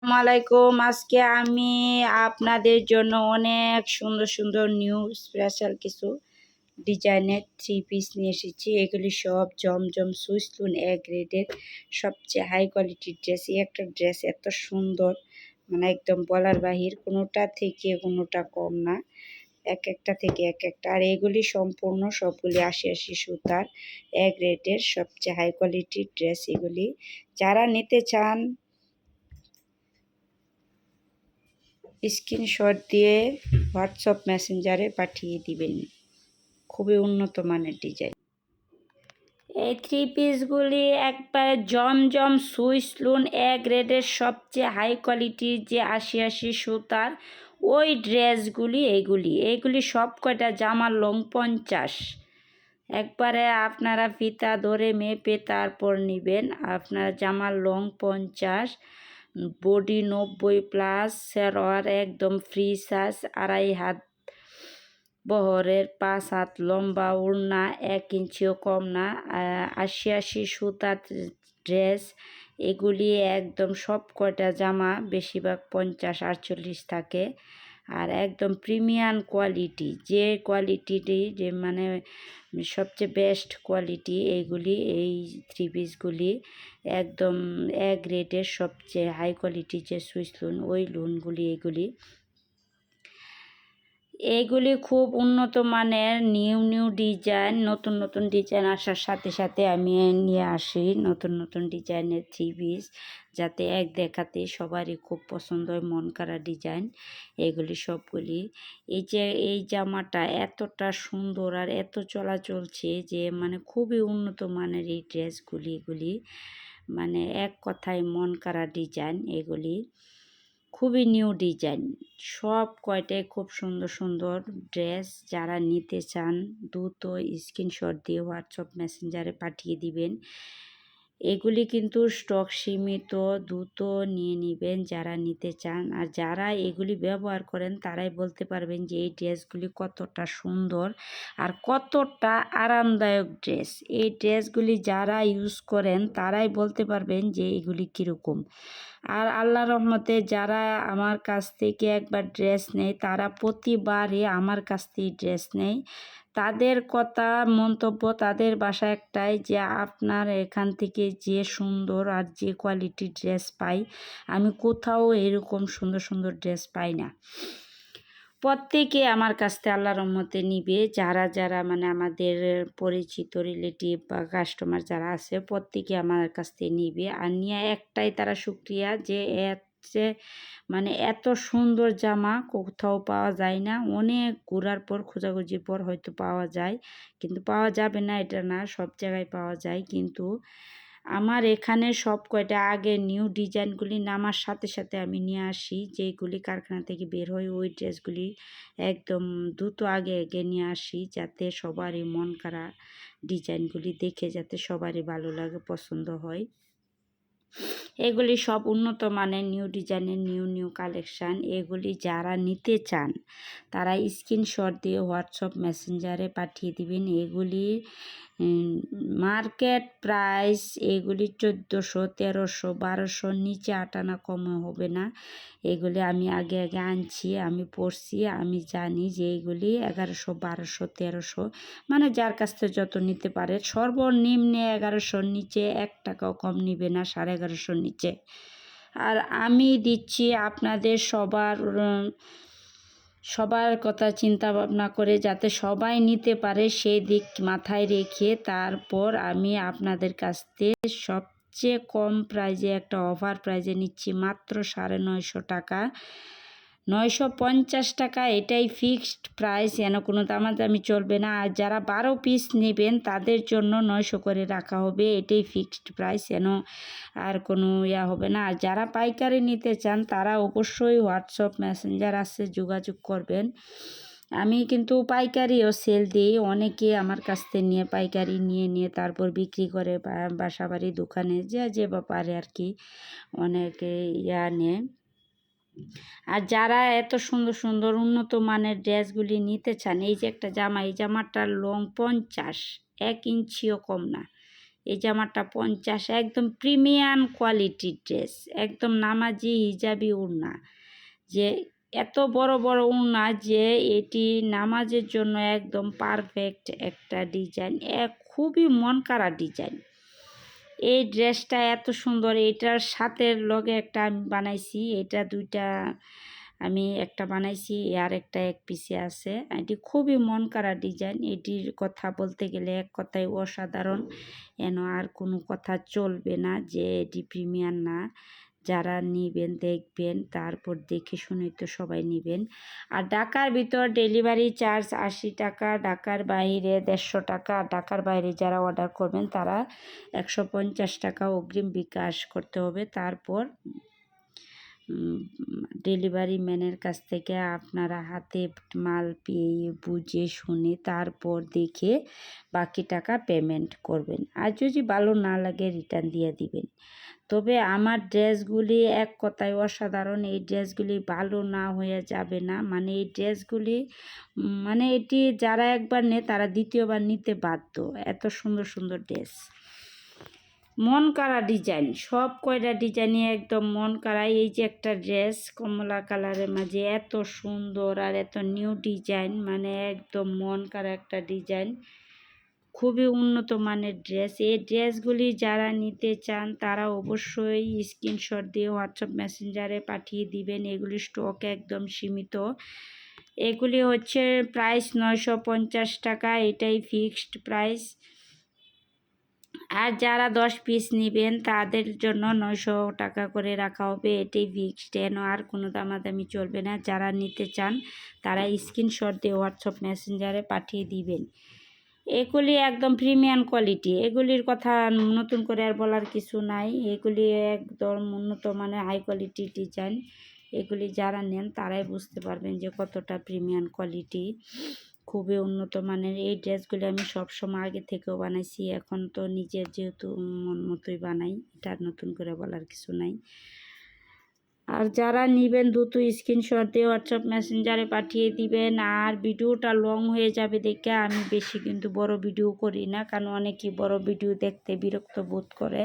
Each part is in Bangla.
আসসালামাইকুম। আজকে আমি আপনাদের জন্য অনেক সুন্দর সুন্দর নিউ স্পেশাল কিছু ডিজাইনের থ্রি পিস নিয়ে এসেছি। এগুলি সব জমজম সুইসলুন এ গ্রেডের সবচেয়ে হাই কোয়ালিটির ড্রেস। এই একটা ড্রেস এত সুন্দর, মানে একদম বলার বাহির, কোনোটা থেকে কোনোটা কম না, এক একটা থেকে এক একটা। আর এগুলি সম্পূর্ণ সবগুলি ৮০ সুতার এ গ্রেডের সবচেয়ে হাই কোয়ালিটির ড্রেস। এগুলি যারা নিতে চান স্ক্রিনশট দিয়ে হোয়াটসঅ্যাপ মেসেঞ্জারে পাঠিয়ে দিবেন। খুবই উন্নত মানের ডিজাইন। এই থ্রি পিসগুলি একবারে জমজম সুইসলুন এ গ্রেডের সবচেয়ে হাই কোয়ালিটির যে ৮০ সুতার ওই ড্রেসগুলি। এইগুলি সব কয়টা জামার লং ৫০। একবারে আপনারা ফিতা ধরে মেপে তারপর নেবেন। আপনারা জামার লং ৫০, বডি ৯০+, সেরোয়ার একদম ফ্রি সাইজ, ২.৫ হাত বহরের, ৫ হাত লম্বা, ওড়না ১ ইঞ্চিও কম না। ৮০ সুতার ড্রেস এগুলি একদম সব কয়টা জামা বেশিরভাগ ৫০-৪৮ থাকে। আর একদম প্রিমিয়াম কোয়ালিটি, যে কোয়ালিটিটি যে মানে সবচেয়ে বেস্ট কোয়ালিটি এইগুলি, এই থ্রি পিসগুলি একদম এ গ্রেডের সবচেয়ে হাই কোয়ালিটি যে সুইস লুন ওই লুনগুলি। এইগুলি খুব উন্নত মানের নিউ ডিজাইন, নতুন নতুন ডিজাইন আসার সাথে সাথে আমি নিয়ে আসি নতুন নতুন ডিজাইনের থ্রি পিস, যাতে এক দেখাতে সবারই খুব পছন্দ হয়, মন কাড়া ডিজাইন এগুলি সবগুলি। এই জামাটা এতটা সুন্দর আর এত চলা চলছে যে মানে খুবই উন্নত মানের এই ড্রেসগুলি। মানে এক কথায় মন কাড়া ডিজাইন। এগুলি খুবই নিউ ডিজাইন, সব কয়টাই খুব সুন্দর সুন্দর ড্রেস। যারা নিতে চান দ্রুত স্ক্রিনশট দিয়ে হোয়াটসঅ্যাপ মেসেঞ্জারে পাঠিয়ে দিবেন। এগুলি কিন্তু স্টক সীমিত, দ্রুত নিয়ে নেবেন যারা নিতে চান। আর যারা এগুলি ব্যবহার করেন তারাই বলতে পারবেন যে এই ড্রেসগুলি কতটা সুন্দর আর কতটা আরামদায়ক ড্রেস। এই ড্রেসগুলি যারা ইউজ করেন তারাই বলতে পারবেন যে এগুলি কীরকম। আর আল্লাহ রহমতে যারা আমার কাছ থেকে একবার ড্রেস নেয় তারা প্রতিবারই আমার কাছ থেকে ড্রেস নেয়। তাদের কথা মন্তব্য, তাদের বাসা একটাই যে আপনার এখান থেকে যে সুন্দর আর যে কোয়ালিটির ড্রেস পাই, আমি কোথাও এরকম সুন্দর সুন্দর ড্রেস পাই না। প্রত্যেকে আমার কাছ থেকে আল্লাহর রহমতে নিবে। যারা মানে আমাদের পরিচিত রিলেটিভ বা কাস্টমার যারা আছে প্রত্যেকে আমার কাছ থেকে নিবে। আর নিয়ে একটাই তারা শুক্রিয়া যে মানে এত সুন্দর জামা কোথাও পাওয়া যায় না। অনেক ঘোরার পর, খোঁজাখুঁজির পর হয়তো পাওয়া যায়, কিন্তু পাওয়া যাবে না এটা না, সব জায়গায় পাওয়া যায়। কিন্তু আমার এখানে সব কয়টা আগে নিউ ডিজাইনগুলি নামার সাথে সাথে আমি নিয়ে আসি, যেগুলি কারখানা থেকে বের হয় ওই ড্রেসগুলি একদম দ্রুত আগে নিয়ে আসি, যাতে সবারই মন কাড়া ডিজাইনগুলি দেখে যাতে সবারই ভালো লাগে, পছন্দ হয়। এগুলি সব উন্নত মানের নিউ ডিজাইনের নিউ কালেকশান। এগুলি যারা নিতে চান তারা স্ক্রিনশট দিয়ে হোয়াটসঅ্যাপ মেসেঞ্জারে পাঠিয়ে দিবেন। এগুলির মার্কেট প্রাইস এগুলি ১৪০০, ১৩০০, ১২০০ নিচে আটানা কমে হবে না। এগুলি আমি আগে আনছি, আমি পড়ছি, আমি জানি যে এইগুলি ১১০০, ১২০০, ১৩০০, মানে যার কাছ থেকে যত নিতে পারে। সর্বনিম্নে ১১০০-র নিচে ১ টাকাও কম নিবে না, ১১৫০-র নিচে। আর আমি দিচ্ছি আপনাদের সবার কথা চিন্তা ভাবনা করে, যাতে সবাই নিতে পারে সেই দিক মাথায় রেখে তারপর আমি আপনাদের কাছ থেকে সবচেয়ে কম প্রাইজে একটা অফার প্রাইজে নিচ্ছি, মাত্র ৯৫০ টাকা, ৯৫০ টাকা। এটাই ফিক্সড প্রাইস, এন কোনো দামাদামি চলবে না। আর যারা ১২ পিস নেবেন তাদের জন্য ৯০০ করে রাখা হবে, এটাই ফিক্সড প্রাইস, এন আর কোনো হবে না। আর যারা পাইকারি নিতে চান তারা অবশ্যই হোয়াটসঅ্যাপ মেসেঞ্জার আছে, যোগাযোগ করবেন। আমি কিন্তু পাইকারিও সেল দিই, অনেকে আমার কাছ থেকে নিয়ে পাইকারি নিয়ে তারপর বিক্রি করে বাসাবাড়ি দোকানে যে পারে আর কি, অনেকে নেয়। আর যারা এত সুন্দর সুন্দর উন্নত মানের ড্রেসগুলি নিতে চান, এই যে একটা জামা, এই জামাটার লং ৫০, ১ ইঞ্চিও কম না, এই জামাটা 50, একদম প্রিমিয়াম কোয়ালিটির ড্রেস, একদম নামাজি হিজাবি ওড়না, যে এত বড় বড় ওড়না যে এটি নামাজের জন্য একদম পারফেক্ট একটা ডিজাইন, খুবই মন কাড়া ডিজাইন। এই ড্রেসটা এত সুন্দর, এটার সাথে লগে একটা আমি বানাইছি, এটা দুইটা আমি একটা বানাইছি, আর একটা এক পিসে আছে। এটি খুবই মন কাড়া ডিজাইন, এটির কথা বলতে গেলে এক কথায় অসাধারণ, আর কোনো কথা চলবে না যে এটি প্রিমিয়াম না। যারা নেবেন দেখবেন, তারপর দেখে শুনে তো সবাই নেবেন। আর ঢাকার ভিতর ডেলিভারি চার্জ 80 টাকা, ঢাকার বাইরে 150 টাকা। ঢাকার বাইরে যারা অর্ডার করবেন তারা 150 টাকা অগ্রিম বিকাশ করতে হবে। তারপর ডেলিভারি ম্যানের কাছ থেকে আপনারা হাতে মাল পেয়ে বুঝে শুনে তারপর দেখে বাকি টাকা পেমেন্ট করবেন। আর যদি ভালো না লাগে রিটার্ন দিয়ে দিবেন। তবে আমার ড্রেসগুলি এক কথায় অসাধারণ, এই ড্রেসগুলি ভালো না হয়ে যাবে না। মানে এই ড্রেসগুলি এটি যারা একবার নেয় তারা দ্বিতীয়বার নিতে বাধ্য, এত সুন্দর সুন্দর ড্রেস, মন কাড়া ডিজাইন, সব কয়টা ডিজাইনই একদম মন কাড়া। এই যে একটা ড্রেস কমলা কালারের মাঝে এত সুন্দর আর এত নিউ ডিজাইন, একদম মন কাড়া একটা ডিজাইন, খুবই উন্নত মানের ড্রেস। এই ড্রেসগুলি যারা নিতে চান তারা অবশ্যই স্ক্রিনশট দিয়ে হোয়াটসঅ্যাপ মেসেঞ্জারে পাঠিয়ে দিবেন। এগুলি স্টক একদম সীমিত। এগুলি হচ্ছে প্রাইস 950 টাকা, এটাই ফিক্সড প্রাইস। আর যারা 10 পিস নেবেন তাদের জন্য 900 টাকা করে রাখা হবে, এটাই ফিক্সড। আর কোনো দামাদামি চলবে না। যারা নিতে চান তারা স্ক্রিনশট দিয়ে হোয়াটসঅ্যাপ মেসেঞ্জারে পাঠিয়ে দিবেন। এগুলি একদম প্রিমিয়াম কোয়ালিটি, এগুলির কথা নতুন করে আর বলার কিছু নাই। এগুলি একদম উন্নত মানের হাই কোয়ালিটি ডিজাইন। এগুলি যারা নেন তারাই বুঝতে পারবেন যে কতটা প্রিমিয়াম কোয়ালিটি, খুবই উন্নত মানের। এই ড্রেসগুলি আমি সবসময় আগে থেকেও বানাইছি, এখন তো নিজের যেহেতু মন মতোই বানাই, এটা নতুন করে বলার কিছু নাই। আর যারা নেবেন দ্রুত স্ক্রিনশট দিয়ে হোয়াটসঅ্যাপ মেসেঞ্জারে পাঠিয়ে দিবেন। আর ভিডিওটা লং হয়ে যাবে দেখে আমি বেশি কিন্তু বড় ভিডিও করি না, কারণ অনেকেই বড় ভিডিও দেখতে বিরক্ত বোধ করে,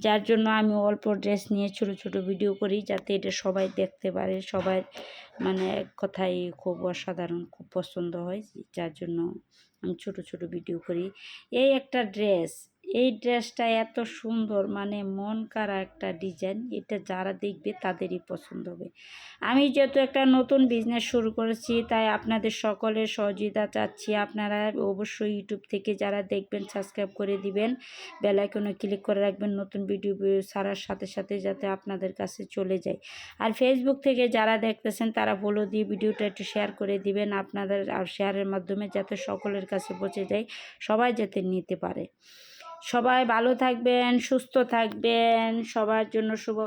যার জন্য আমি অল্প ড্রেস নিয়ে ছোট ছোট ভিডিও করি, যাতে এটা সবাই দেখতে পারে। সবাই এক কথায় খুব অসাধারণ, খুব পছন্দ হয়, যার জন্য আমি ছোট ছোট ভিডিও করি। এই একটা ড্রেস, এই ড্রেসটা এত সুন্দর, মন কাড়া একটা ডিজাইন, এটা যারা দেখবে তাদেরই পছন্দ হবে। আমি যেহেতু একটা নতুন বিজনেস শুরু করেছি, তাই আপনাদের সকলের সহযোগিতা চাচ্ছি। আপনারা অবশ্যই ইউটিউব থেকে যারা দেখবেন সাবস্ক্রাইব করে দিবেন, বেল আইকনে ক্লিক করে রাখবেন, নতুন ভিডিও ছাড়ার সাথে সাথে যাতে আপনাদের কাছে চলে যায়। আর ফেসবুক থেকে যারা দেখতেছেন তারা ফলো দিয়ে ভিডিওটা একটু শেয়ার করে দিবেন আপনাদের, আর শেয়ারের মাধ্যমে যাতে সকলের কাছে পৌঁছে যায়, সবাই যাতে নিতে পারে। সবাই ভালো থাকবেন, সুস্থ থাকবেন, সবার জন্য শুভ।